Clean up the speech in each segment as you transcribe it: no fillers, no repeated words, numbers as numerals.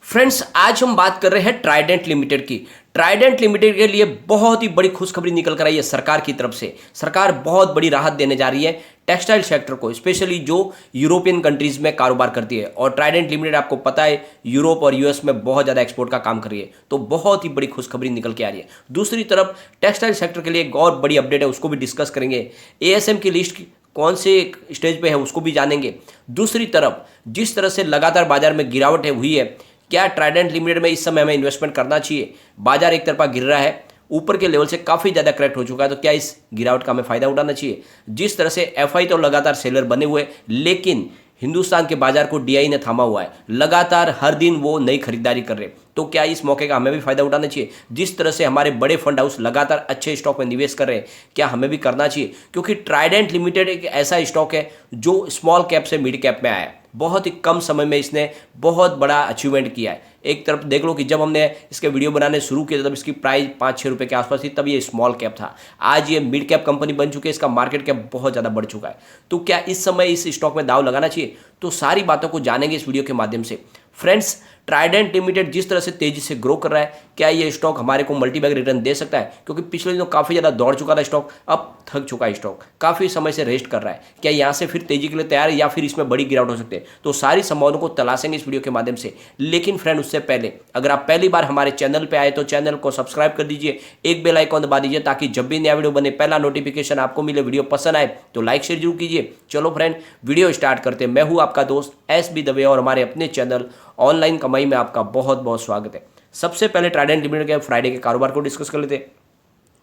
Friends, आज हम बात कर रहे हैं ट्राइडेंट लिमिटेड की। ट्राइडेंट लिमिटेड के लिए बहुत ही बड़ी खुशखबरी निकल कर आई है सरकार की तरफ से। सरकार बहुत बड़ी राहत देने जा रही है टेक्सटाइल सेक्टर को, स्पेशली जो यूरोपियन कंट्रीज में कारोबार करती है। और ट्राइडेंट लिमिटेड आपको पता है यूरोप और यूएस में बहुत ज़्यादा एक्सपोर्ट का काम कर रही है, तो बहुत ही बड़ी खुशखबरी निकल के आ रही है। दूसरी तरफ टेक्सटाइल सेक्टर के लिए एक और बड़ी अपडेट है, उसको भी डिस्कस करेंगे। एएसएम की लिस्ट कौन से स्टेज पे है उसको भी जानेंगे। दूसरी तरफ जिस तरह से लगातार बाजार में गिरावट हुई है, क्या ट्राइडेंट लिमिटेड में इस समय हमें इन्वेस्टमेंट करना चाहिए? बाजार एक तरफा गिर रहा है, ऊपर के लेवल से काफ़ी ज़्यादा करेक्ट हो चुका है, तो क्या इस गिरावट का हमें फ़ायदा उठाना चाहिए? जिस तरह से एफआई तो लगातार सेलर बने हुए, लेकिन हिंदुस्तान के बाजार को डीआई ने थामा हुआ है। लगातार हर दिन वो नई खरीदारी कर रहे हैं, तो क्या इस मौके का हमें भी फायदा उठाना चाहिए? जिस तरह से हमारे बड़े फंड हाउस लगातार अच्छे स्टॉक में निवेश कर रहे हैं, क्या हमें भी करना चाहिए? क्योंकि ट्राइडेंट लिमिटेड एक ऐसा स्टॉक है जो स्मॉल कैप से मिड कैप में आया है। बहुत ही कम समय में इसने बहुत बड़ा अचीवमेंट किया है। एक तरफ देख लो कि जब हमने इसके वीडियो बनाने शुरू किए तब इसकी प्राइस 5-6 रुपये के आसपास थी, तब ये स्मॉल कैप था। आज ये मिड कैप कंपनी बन चुकी है, इसका मार्केट कैप बहुत ज़्यादा बढ़ चुका है। तो क्या इस समय इस स्टॉक में दाव लगाना चाहिए? तो सारी बातों को जानेंगे इस वीडियो के माध्यम से। फ्रेंड्स, ट्राइडेंट लिमिटेड जिस तरह से तेजी से ग्रो कर रहा है, क्या ये स्टॉक हमारे को मल्टीबैग रिटर्न दे सकता है? क्योंकि पिछले दिनों काफ़ी ज़्यादा दौड़ चुका था स्टॉक, अब थक चुका है स्टॉक, काफ़ी समय से रेस्ट कर रहा है। क्या यहाँ से फिर तेजी के लिए तैयार है या फिर इसमें बड़ी गिरावट हो सकती है? तो सारी संभावनाओं को तलाशेंगे इस वीडियो के माध्यम से। लेकिन फ्रेंड, उससे पहले अगर आप पहली बार हमारे चैनल पर आए तो चैनल को सब्सक्राइब कर दीजिए, एक बेल आइकॉन दबा दीजिए ताकि जब भी नया वीडियो बने पहला नोटिफिकेशन आपको मिले। वीडियो पसंद आए तो लाइक शेयर जरूर कीजिए। चलो फ्रेंड, वीडियो स्टार्ट करते हैं। मैं हूँ आपका दोस्त SB दवे और हमारे अपने चैनल ऑनलाइन कमाई में आपका बहुत बहुत स्वागत है। सबसे पहले ट्राइडेंट लिमिटेड के फ्राइडे के कारोबार को डिस्कस कर लेते हैं।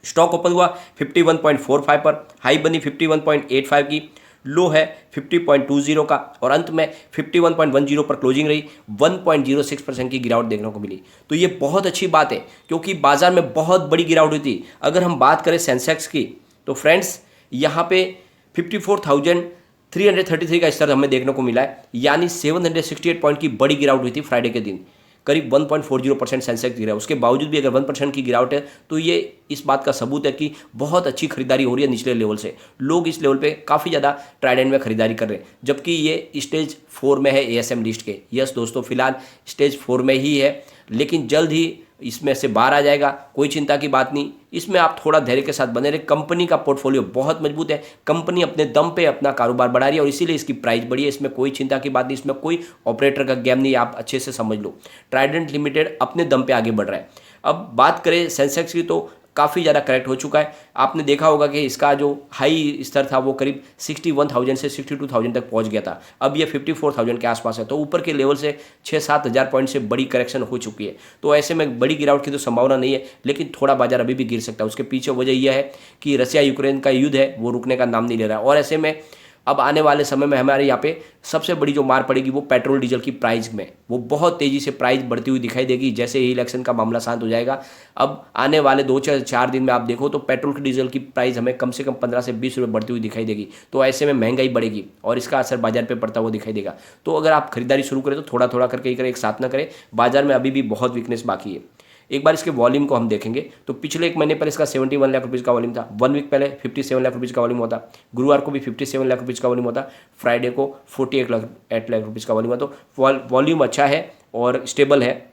स्टॉक ओपन हुआ 51.45 पर, हाई बनी 51.85 की, लो है 50.20 का और अंत में 51.10 पर क्लोजिंग रही। 1.06% की गिरावट देखने को मिली, तो ये बहुत अच्छी बात है क्योंकि बाजार में बहुत बड़ी गिरावट हुई थी। अगर हम बात करें सेंसेक्स की तो फ्रेंड्स यहाँ पे 54,333 का स्तर हमें देखने को मिला है, यानी 768 पॉइंट की बड़ी गिरावट हुई थी फ्राइडे के दिन। करीब 1.40% सेंसेक्स गिरा है। उसके बावजूद भी अगर 1% की गिरावट है तो ये इस बात का सबूत है कि बहुत अच्छी खरीदारी हो रही है निचले लेवल से। लोग इस लेवल पे काफ़ी ज़्यादा ट्राइडेंट में खरीदारी कर रहे हैं, जबकि ये स्टेज 4 में है एएसएम लिस्ट के। यस दोस्तों, फिलहाल स्टेज 4 में ही है, लेकिन जल्द ही इसमें से बाहर आ जाएगा, कोई चिंता की बात नहीं। इसमें आप थोड़ा धैर्य के साथ बने रहे। कंपनी का पोर्टफोलियो बहुत मजबूत है, कंपनी अपने दम पे अपना कारोबार बढ़ा रही है और इसीलिए इसकी प्राइस बढ़ी है। इसमें कोई चिंता की बात नहीं, इसमें कोई ऑपरेटर का गेम नहीं, आप अच्छे से समझ लो। ट्राइडेंट लिमिटेड अपने दम पे आगे बढ़ रहा है। अब बात करें सेंसेक्स की तो काफ़ी ज़्यादा करेक्ट हो चुका है। आपने देखा होगा कि इसका जो हाई स्तर था वो करीब 61,000 से 62,000 तक पहुंच गया था, अब ये 54,000 के आसपास है। तो ऊपर के लेवल से 6-7 हज़ार पॉइंट से बड़ी करेक्शन हो चुकी है। तो ऐसे में बड़ी गिरावट की तो संभावना नहीं है, लेकिन थोड़ा बाजार अभी भी गिर सकता है। उसके पीछे वजह यह है कि रसिया यूक्रेन का युद्ध है, वो रुकने का नाम नहीं ले रहा है। और ऐसे में अब आने वाले समय में हमारे यहाँ पे सबसे बड़ी जो मार पड़ेगी वो पेट्रोल डीजल की प्राइस में, वो बहुत तेज़ी से प्राइस बढ़ती हुई दिखाई देगी जैसे ही इलेक्शन का मामला शांत हो जाएगा। अब आने वाले 2-4 दिन में आप देखो तो पेट्रोल की डीजल की प्राइस हमें कम से कम 15 से 20 रुपये बढ़ती हुई दिखाई देगी। तो ऐसे में महंगाई बढ़ेगी और इसका असर बाजार पर पड़ता हुआ दिखाई देगा। तो अगर आप खरीदारी शुरू करें तो थोड़ा थोड़ा करके ही करें, एक साथ ना करें। बाजार में अभी भी बहुत वीकनेस बाकी है। एक बार इसके वॉल्यूम को हम देखेंगे तो पिछले एक महीने पहले इसका 71 लाख रुपीज़ का वॉल्यूम था। 1 वीक पहले 57 लाख रुपीज़ का वॉल्यूम होता, गुरुवार को भी 57 लाख रुपीज़ का वॉल्यूम होता, फ्राइडे को 48 लाख रुपीज़ का वॉल्यूम होता। तो वॉल्यूम अच्छा है और स्टेबल है।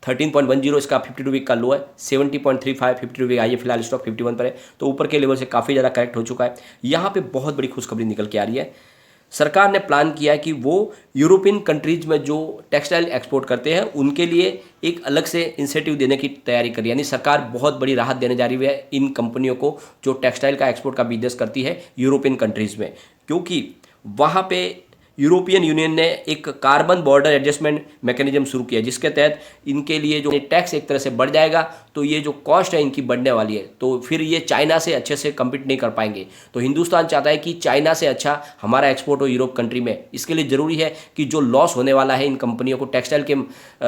13.10 इसका 52 वीक का लो है, 70.35 52 वीक आई है। फिलहाल स्टॉक 51 पर है, तो ऊपर के लेवल से काफ़ी ज़्यादा करेक्ट हो चुका है। यहाँ पे बहुत बड़ी खुशखबरी निकल के आ रही है। सरकार ने प्लान किया है कि वो यूरोपियन कंट्रीज में जो टेक्सटाइल एक्सपोर्ट करते हैं उनके लिए एक अलग से इंसेंटिव देने की तैयारी करी। यानी सरकार बहुत बड़ी राहत देने जा रही है इन कंपनियों को जो टेक्सटाइल का एक्सपोर्ट का बिजनेस करती है यूरोपियन कंट्रीज में, क्योंकि वहाँ पे यूरोपियन यूनियन ने एक कार्बन बॉर्डर एडजस्टमेंट मैकेनिज्म शुरू किया, जिसके तहत इनके लिए जो टैक्स एक तरह से बढ़ जाएगा, तो ये जो कॉस्ट है इनकी बढ़ने वाली है, तो फिर ये चाइना से अच्छे से कम्पीट नहीं कर पाएंगे। तो हिंदुस्तान चाहता है कि चाइना से अच्छा हमारा एक्सपोर्ट हो यूरोप कंट्री में। इसके लिए ज़रूरी है कि जो लॉस होने वाला है इन कंपनियों को, टेक्सटाइल के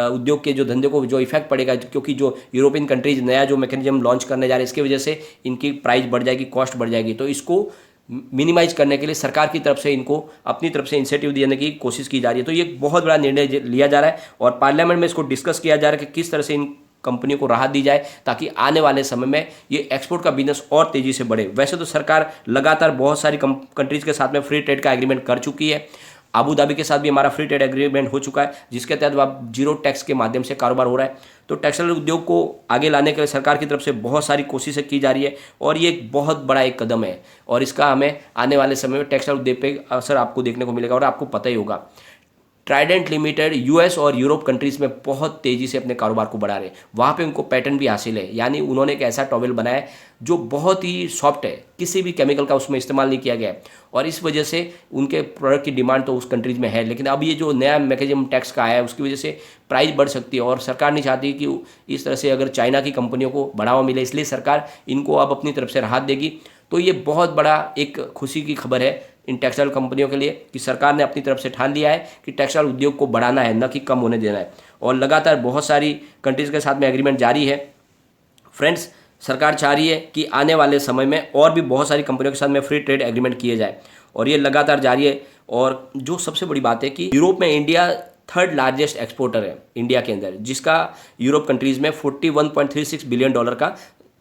उद्योग के जो धंधे को जो इफेक्ट पड़ेगा, क्योंकि जो यूरोपियन कंट्रीज नया जो मैकेनिज्म लॉन्च करने जा रहे हैं इसकी वजह से इनकी प्राइस बढ़ जाएगी, कॉस्ट बढ़ जाएगी। तो इसको मिनिमाइज करने के लिए सरकार की तरफ से इनको अपनी तरफ से इंसेंटिव देने की कोशिश की जा रही है। तो ये बहुत बड़ा निर्णय लिया जा रहा है और पार्लियामेंट में इसको डिस्कस किया जा रहा है कि किस तरह से इन कंपनियों को राहत दी जाए ताकि आने वाले समय में ये एक्सपोर्ट का बिजनेस और तेजी से बढ़े। वैसे तो सरकार लगातार बहुत सारी कंट्रीज के साथ में फ्री ट्रेड का एग्रीमेंट कर चुकी है, आबू धाबी के साथ भी हमारा फ्री ट्रेड एग्रीमेंट हो चुका है, जिसके तहत अब जीरो टैक्स के माध्यम से कारोबार हो रहा है। तो टेक्सटाइल उद्योग को आगे लाने के लिए सरकार की तरफ से बहुत सारी कोशिशें की जा रही है और ये एक बहुत बड़ा एक कदम है और इसका हमें आने वाले समय में टेक्सटाइल उद्योग पे असर आपको देखने को मिलेगा। और आपको पता ही होगा, ट्राइडेंट लिमिटेड यूएस और यूरोप कंट्रीज़ में बहुत तेज़ी से अपने कारोबार को बढ़ा रहे हैं। वहाँ पे उनको पैटर्न भी हासिल है, यानी उन्होंने एक ऐसा टॉवेल बनाया है जो बहुत ही सॉफ्ट है, किसी भी केमिकल का उसमें इस्तेमाल नहीं किया गया है और इस वजह से उनके प्रोडक्ट की डिमांड तो उस कंट्रीज़ में है। लेकिन अब ये जो नया मैकेनिज्म टैक्स का आया है उसकी वजह से प्राइस बढ़ सकती है और सरकार नहीं चाहती कि इस तरह से अगर चाइना की कंपनियों को बढ़ावा मिले, इसलिए सरकार इनको अब अपनी तरफ से राहत देगी। तो ये बहुत बड़ा एक खुशी की खबर है इन टेक्सटाइल कंपनियों के लिए कि सरकार ने अपनी तरफ से ठान लिया है कि टेक्सटाइल उद्योग को बढ़ाना है, न कि कम होने देना है। और लगातार बहुत सारी कंट्रीज़ के साथ में एग्रीमेंट जारी है। फ्रेंड्स, सरकार चाह रही है कि आने वाले समय में और भी बहुत सारी कंपनियों के साथ में फ्री ट्रेड एग्रीमेंट किए जाए और ये लगातार जारी है। और जो सबसे बड़ी बात है कि यूरोप में इंडिया थर्ड लार्जेस्ट एक्सपोर्टर है इंडिया के अंदर, जिसका यूरोप कंट्रीज़ में $41.36 बिलियन का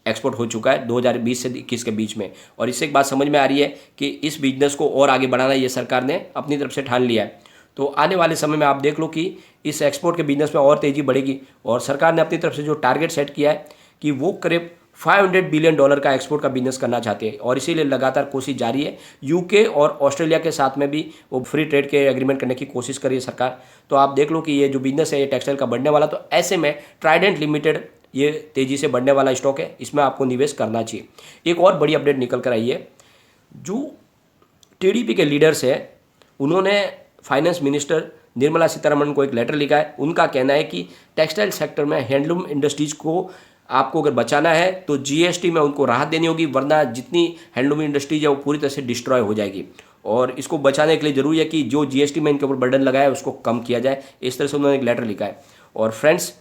एक्सपोर्ट हो चुका है 2020 से 21 के बीच में। और इससे एक बात समझ में आ रही है कि इस बिजनेस को और आगे बढ़ाना ये सरकार ने अपनी तरफ से ठान लिया है। तो आने वाले समय में आप देख लो कि इस एक्सपोर्ट के बिजनेस में और तेज़ी बढ़ेगी और सरकार ने अपनी तरफ से जो टारगेट सेट किया है कि वो करीब $500 बिलियन का एक्सपोर्ट का बिजनेस करना चाहते हैं और इसीलिए लगातार कोशिश जारी है। यूके और ऑस्ट्रेलिया के साथ में भी वो फ्री ट्रेड के एग्रीमेंट करने की कोशिश कर रही है सरकार। तो आप देख लो कि ये जो बिजनेस है ये टेक्सटाइल का बढ़ने वाला, तो ऐसे में ट्राइडेंट लिमिटेड ये तेज़ी से बढ़ने वाला स्टॉक है, इसमें आपको निवेश करना चाहिए। एक और बड़ी अपडेट निकल कर आई है, जो टीडीपी के लीडर्स हैं उन्होंने फाइनेंस मिनिस्टर निर्मला सीतारमण को एक लेटर लिखा है। उनका कहना है कि टेक्सटाइल सेक्टर में हैंडलूम इंडस्ट्रीज़ को आपको अगर बचाना है तो जीएसटी में उनको राहत देनी होगी, वरना जितनी हैंडलूम इंडस्ट्रीज है वो पूरी तरह से डिस्ट्रॉय हो जाएगी। और इसको बचाने के लिए ज़रूरी है कि जो जीएसटी में इनके ऊपर बर्डन लगाया है उसको कम किया जाए। इस तरह से उन्होंने एक लेटर लिखा है। और फ्रेंड्स,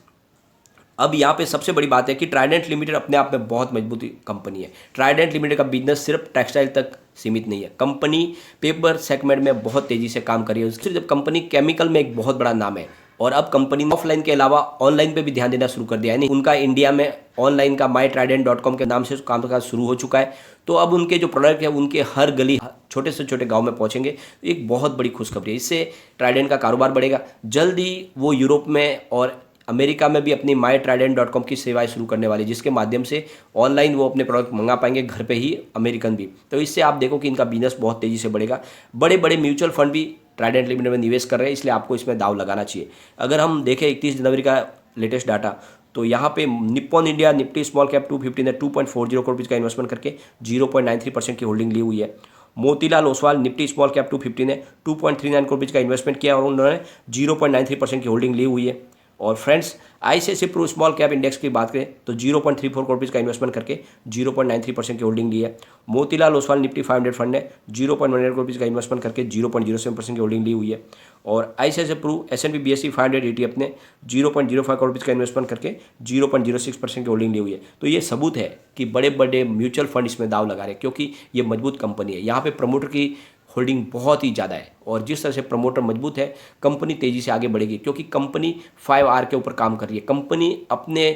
अब यहाँ पे सबसे बड़ी बात है कि ट्राइडेंट लिमिटेड अपने आप में बहुत मजबूत कंपनी है। ट्राइडेंट लिमिटेड का बिजनेस सिर्फ टेक्सटाइल तक सीमित नहीं है। कंपनी पेपर सेगमेंट में बहुत तेज़ी से काम कर रही है। उसकी जब कंपनी केमिकल में एक बहुत बड़ा नाम है और अब कंपनी ने ऑफलाइन के अलावा ऑनलाइन पे भी ध्यान देना शुरू कर दिया है। उनका इंडिया में ऑनलाइन का mytrident.com के नाम से कामकाज शुरू हो चुका है। तो अब उनके जो प्रोडक्ट है उनके हर गली छोटे से छोटे गांव में पहुंचेंगे। एक बहुत बड़ी खुशखबरी है, इससे ट्राइडेंट का कारोबार बढ़ेगा। जल्द ही वो यूरोप में और अमेरिका में भी अपनी mytrident.com की सेवाएं शुरू करने वाली, जिसके माध्यम से ऑनलाइन वो अपने प्रोडक्ट मंगा पाएंगे घर पे ही, अमेरिकन भी। तो इससे आप देखो कि इनका बिजनेस बहुत तेज़ी से बढ़ेगा। बड़े बड़े म्यूचुअल फंड भी ट्राइडेंट लिमिटेड में निवेश कर रहे हैं, इसलिए आपको इसमें दाव लगाना चाहिए। अगर हम देखें 31 जनवरी का लेटेस्ट डाटा, तो यहाँ पे Nippon India Nifty small cap 250 ने 2.40 करोड़ रुपये का इन्वेस्टमेंट करके 0.93% की होल्डिंग ली हुई है। Motilal Oswal Nifty small cap 250 ने 2.39 करोड़ रुपये का इन्वेस्टमेंट किया और उन्होंने 0.93% की होल्डिंग ली हुई है। और friends, ICICI Pru small cap index की बात करें तो 0.34 करोड़ रुपये का इन्वेस्टमेंट करके 0.93% की होल्डिंग ली है। मोतीलाल ओसवाल निफ्टी 500 फंड ने 0.18 करोड़ रुपये का इन्वेस्टमेंट करके 0.07% की होल्डिंग ली हुई है। और ICICI Pru S&P BSE 500 ETF ने 0.05 करोड़ रुपये का इन्वेस्टमेंट करके 0.06% की होल्डिंग ली हुई है। तो ये सबूत है कि बड़े बड़े म्यूचुअल फंड इसमें दाव लगा रहे हैं, क्योंकि ये मजबूत कंपनी है। यहाँ पे प्रमोटर की होल्डिंग बहुत ही ज़्यादा है और जिस तरह से प्रमोटर मजबूत है, कंपनी तेज़ी से आगे बढ़ेगी, क्योंकि कंपनी 5R के ऊपर काम कर रही है। कंपनी अपने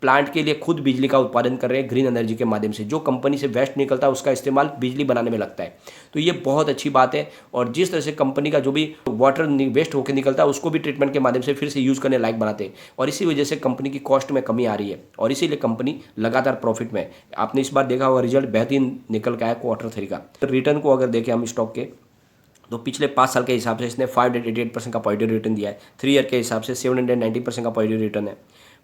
प्लांट के लिए खुद बिजली का उत्पादन कर रहे हैं ग्रीन एनर्जी के माध्यम से। जो कंपनी से वेस्ट निकलता है उसका इस्तेमाल बिजली बनाने में लगता है, तो ये बहुत अच्छी बात है। और जिस तरह से कंपनी का जो भी वाटर वेस्ट होकर निकलता है उसको भी ट्रीटमेंट के माध्यम से फिर से यूज़ करने लायक बनाते हैं और इसी वजह से कंपनी की कॉस्ट में कमी आ रही है और इसीलिए कंपनी लगातार प्रॉफिट में है। आपने इस बार देखा होगा रिजल्ट बेहतरीन निकल के आया Q3 का। रिटर्न को अगर देखें हम स्टॉक के, तो पिछले 5 साल के हिसाब से इसने 588% का पॉजिटिव रिटर्न दिया है। 3 ईयर के हिसाब से 790% का पॉजिटिव रिटर्न है।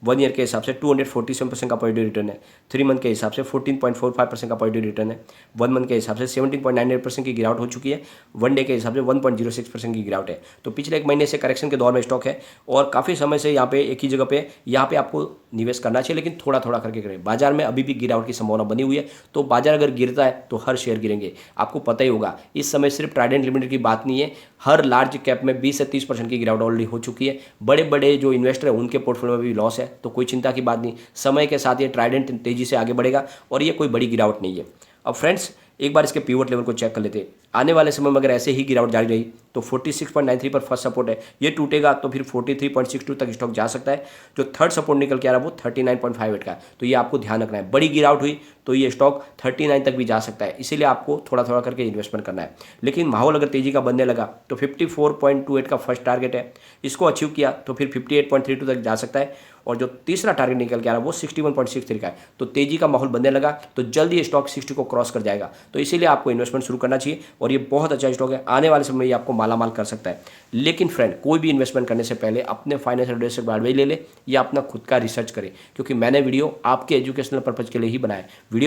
1 ईयर के हिसाब से 247% का पॉजिटिव रिटर्न है। 3 मंथ के हिसाब से 14.45% का पॉजिटिव रिटर्न है। 1 मंथ के हिसाब से 17.98% की गिरावट हो चुकी है। 1 डे के हिसाब से 1.06% की गिरावट है। तो पिछले 1 महीने से करेक्शन के दौर में स्टॉक है और काफ़ी समय से यहाँ पे एक ही जगह पे यहाँ पे आपको निवेश करना चाहिए, लेकिन थोड़ा थोड़ा करके करें। बाजार में अभी भी गिरावट की संभावना बनी हुई है, तो बाजार अगर गिरता है तो हर शेयर गिरेंगे। आपको पता ही होगा, इस समय सिर्फ ट्राइडेंट लिमिटेड की बात नहीं है, हर लार्ज कैप में 20 से 30% की गिरावट ऑलरेडी हो चुकी है। बड़े बड़े जो इन्वेस्टर हैं उनके पोर्टफोलियो में भी लॉस है, तो कोई चिंता की बात नहीं। समय के साथ ये ट्राइडेंट तेजी से आगे बढ़ेगा और ये कोई बड़ी गिरावट नहीं है। अब फ्रेंड्स, एक बार इसके पिवट लेवल को चेक कर लेते हैं। आने वाले समय में अगर ऐसे ही गिरावट जारी रही तो 46.93 पर फर्स्ट सपोर्ट है, ये टूटेगा तो फिर 43.62 तक स्टॉक जा सकता है। जो थर्ड सपोर्ट निकल के आ रहा है वो 39.58 का है, तो ये आपको ध्यान रखना है। बड़ी गिरावट हुई तो ये स्टॉक 39 तक भी जा सकता है, इसीलिए आपको थोड़ा थोड़ा करके इन्वेस्टमेंट करना है। लेकिन माहौल अगर तेजी का बनने लगा तो 54.28 का फर्स्ट टारगेट है, इसको अचीव किया तो फिर 58.32 तक जा सकता है। और जो तीसरा टारगेट निकल के आ रहा है वो 61.63 का है, तो तेजी का माहौल बनने लगा तो जल्दी ये स्टॉक 60 को क्रॉस कर जाएगा, तो इसीलिए आपको इन्वेस्टमेंट शुरू करना चाहिए। और ये बहुत अच्छा स्टॉक है, आने वाले समय में ये आपको मालामाल कर सकता है। लेकिन फ्रेंड, कोई भी इन्वेस्टमेंट करने से पहले अपने फाइनेंशियल एडवाइजर से एडवाइस ले ले या अपना खुद का रिसर्च करें, क्योंकि मैंने वीडियो आपके एजुकेशनल पर्पज के लिए ही बनाया। वीडियो